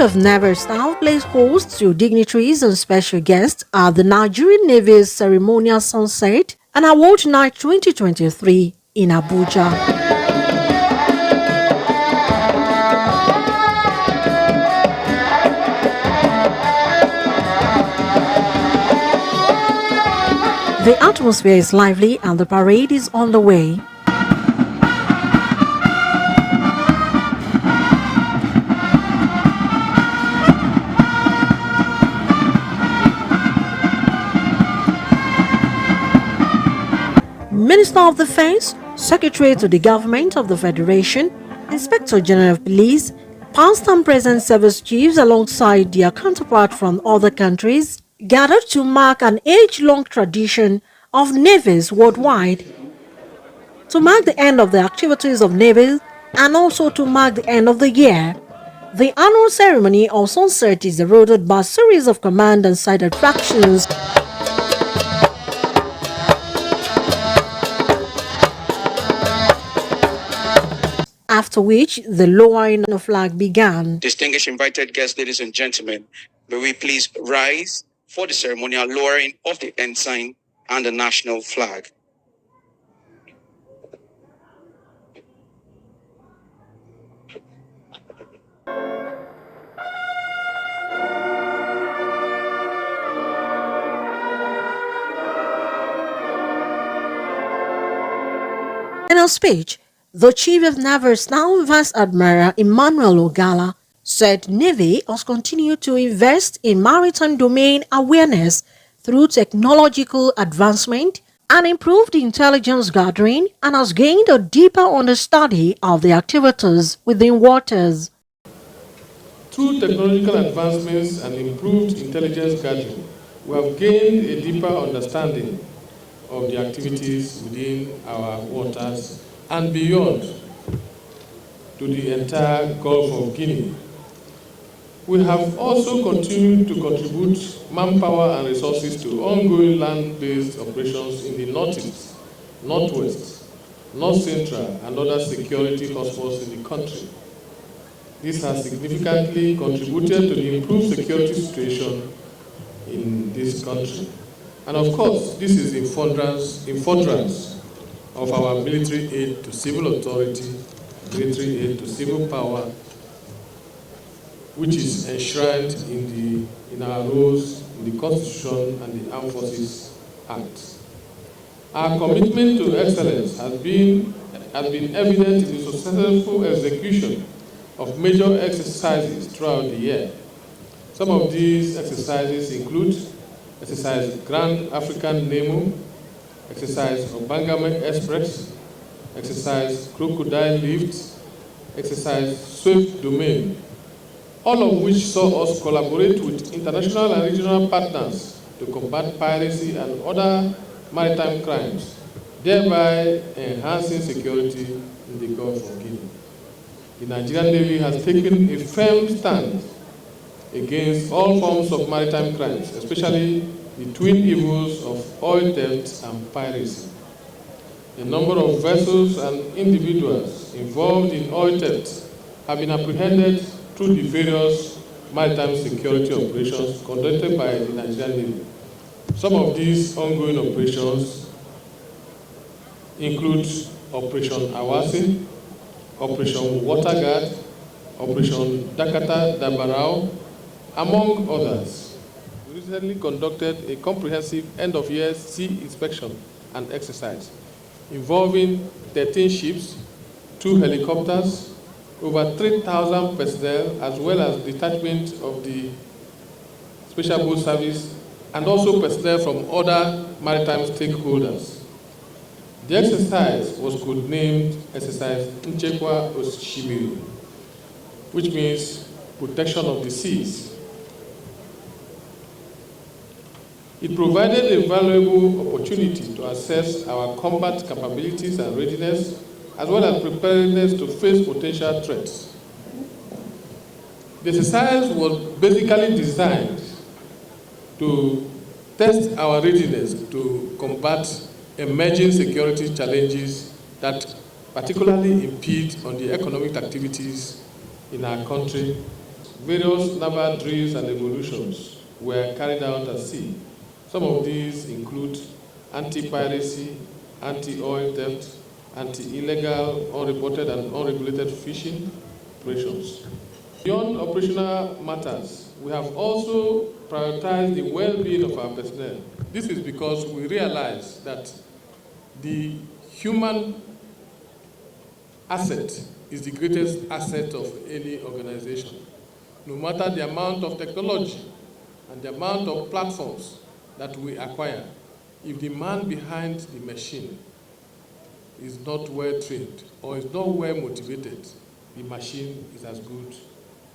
of Navy staff plays host to dignitaries and special guests at the Nigerian Navy's Ceremonial Sunset and Award Night 2023 in Abuja. The atmosphere is lively and the parade is on the way. Minister of Defense, Secretary to the Government of the Federation, Inspector General of Police, past and present service chiefs alongside their counterparts from other countries gathered to mark an age-long tradition of navies worldwide. To mark the end of the activities of navies and also to mark the end of the year, the annual ceremony of sunset is heralded by a series of command and side attractions. After which, the lowering of flag began. Distinguished invited guests, ladies and gentlemen, may we please rise for the ceremonial lowering of the ensign and the national flag. In a speech, the Chief of Navy Staff, Vice Admiral Emmanuel Ogala, said Navy has continued to invest in maritime domain awareness through technological advancement and improved intelligence gathering and has gained a deeper understanding of the activities within waters. Through technological advancements and improved intelligence gathering, we have gained a deeper understanding of the activities within our waters and beyond to the entire Gulf of Guinea. We have also continued to contribute manpower and resources to ongoing land-based operations in the Northeast, Northwest, North Central, and other security hotspots in the country. This has significantly contributed to the improved security situation in this country. And of course, this is in furtherance of our military aid to civil authority, military aid to civil power, which is enshrined in our rules, in the Constitution and the Armed Forces Act. Our commitment to excellence has been evident in the successful execution of major exercises throughout the year. Some of these exercises include Exercise Grand African Nemo, Exercise Obangame Express, Exercise Crocodile Lift, Exercise Swift Domain, all of which saw us collaborate with international and regional partners to combat piracy and other maritime crimes, thereby enhancing security in the Gulf of Guinea. The Nigerian Navy has taken a firm stand against all forms of maritime crimes, especially the twin evils of oil theft and piracy. A number of vessels and individuals involved in oil theft have been apprehended through the various maritime security operations conducted by the Nigerian Navy. Some of these ongoing operations include Operation Awasi, Operation Waterguard, Operation Dakata Dabarao, among others. We recently conducted a comprehensive end-of-year sea inspection and exercise involving 13 ships, 2 helicopters, over 3,000 personnel, as well as detachment of the Special Boat Service, and also personnel from other maritime stakeholders. The exercise was codenamed Exercise Nchekwa Oshimiri, which means protection of the seas. It provided a valuable opportunity to assess our combat capabilities and readiness, as well as preparedness to face potential threats. The exercise was basically designed to test our readiness to combat emerging security challenges that particularly impede on the economic activities in our country. Various naval drills and evolutions were carried out at sea. Some of these include anti-piracy, anti-oil theft, anti-illegal, unreported and unregulated fishing operations. Beyond operational matters, we have also prioritized the well-being of our personnel. This is because we realize that the human asset is the greatest asset of any organization. No matter the amount of technology and the amount of platforms that we acquire, if the man behind the machine is not well trained or is not well motivated, the machine is as good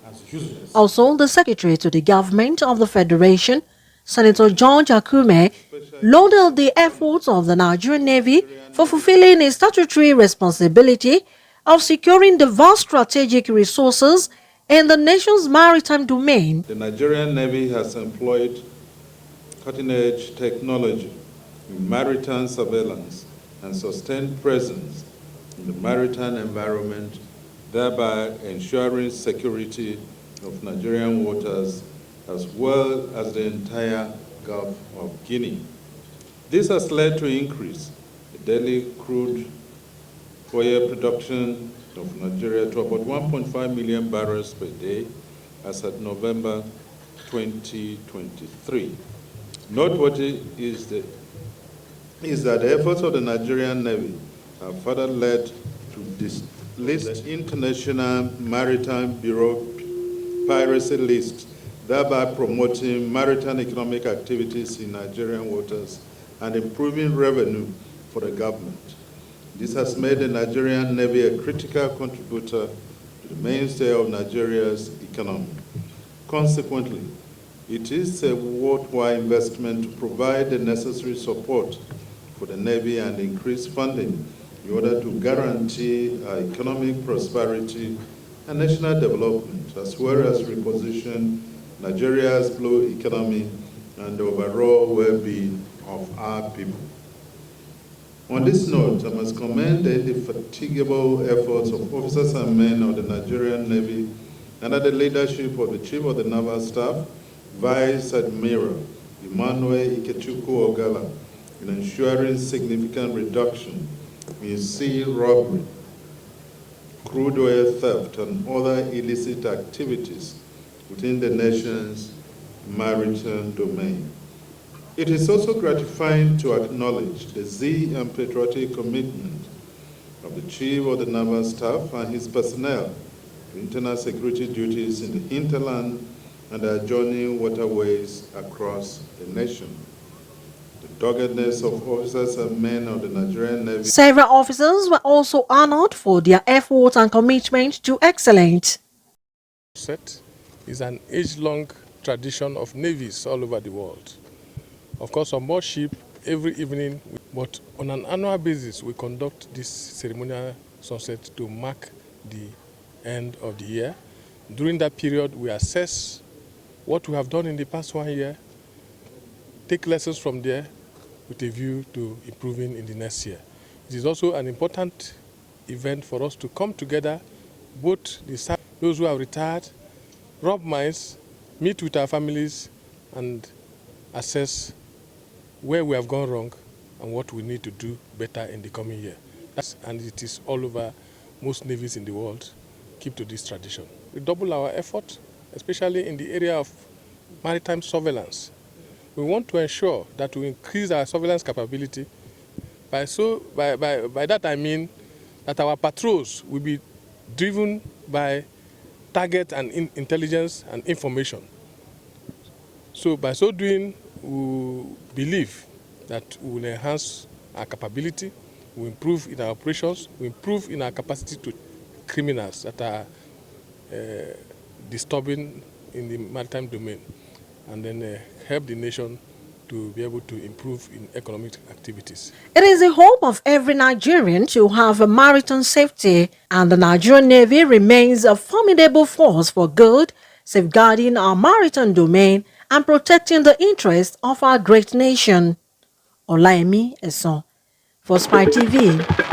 as useless. Also, the Secretary to the Government of the Federation, Senator George Akume, lauded the efforts of the Nigerian Navy for fulfilling its statutory responsibility of securing the vast strategic resources in the nation's maritime domain. The Nigerian Navy has employed cutting-edge technology in maritime surveillance and sustained presence in the maritime environment, thereby ensuring security of Nigerian waters as well as the entire Gulf of Guinea. This has led to increase the daily crude oil production of Nigeria to about 1.5 million barrels per day as of November 2023. Noteworthy is that the efforts of the Nigerian Navy have further led to this list International Maritime Bureau piracy list, thereby promoting maritime economic activities in Nigerian waters and improving revenue for the government. This has made the Nigerian Navy a critical contributor to the mainstay of Nigeria's economy. Consequently, it is a worthwhile investment to provide the necessary support for the Navy and increase funding in order to guarantee economic prosperity and national development, as well as reposition Nigeria's blue economy and the overall well-being of our people. On this note, I must commend the indefatigable efforts of officers and men of the Nigerian Navy under the leadership of the Chief of the Naval Staff, Vice Admiral Emmanuel Ikechukwu Ogala, in ensuring significant reduction in sea robbery, crude oil theft, and other illicit activities within the nation's maritime domain. It is also gratifying to acknowledge the zeal and patriotic commitment of the Chief of the Naval Staff and his personnel to internal security duties in the hinterland and the adjoining waterways across the nation. The doggedness of officers and men of the Nigerian Navy. Several officers were also honored for their efforts and commitment to excellence. Set is an age-long tradition of navies all over the world. Of course, on board ship, every evening, but on an annual basis, we conduct this ceremonial sunset to mark the end of the year. During that period, we assess what we have done in the past 1 year, take lessons from there with a view to improving in the next year. It is also an important event for us to come together, both those who have retired, rub minds, meet with our families, and assess where we have gone wrong and what we need to do better in the coming year. And it is all over. Most navies in the world keep to this tradition. We double our effort, especially in the area of maritime surveillance. We want to ensure that we increase our surveillance capability. By that I mean that our patrols will be driven by target and intelligence and information. So by so doing, we believe that we will enhance our capability, we will improve in our operations, we will improve in our capacity to criminals that are disturbing in the maritime domain, and then help the nation to be able to improve in economic activities. It is the hope of every Nigerian to have a maritime safety, and the Nigerian Navy remains a formidable force for good, safeguarding our maritime domain and protecting the interests of our great nation. Olaimi Eson, for Spy TV.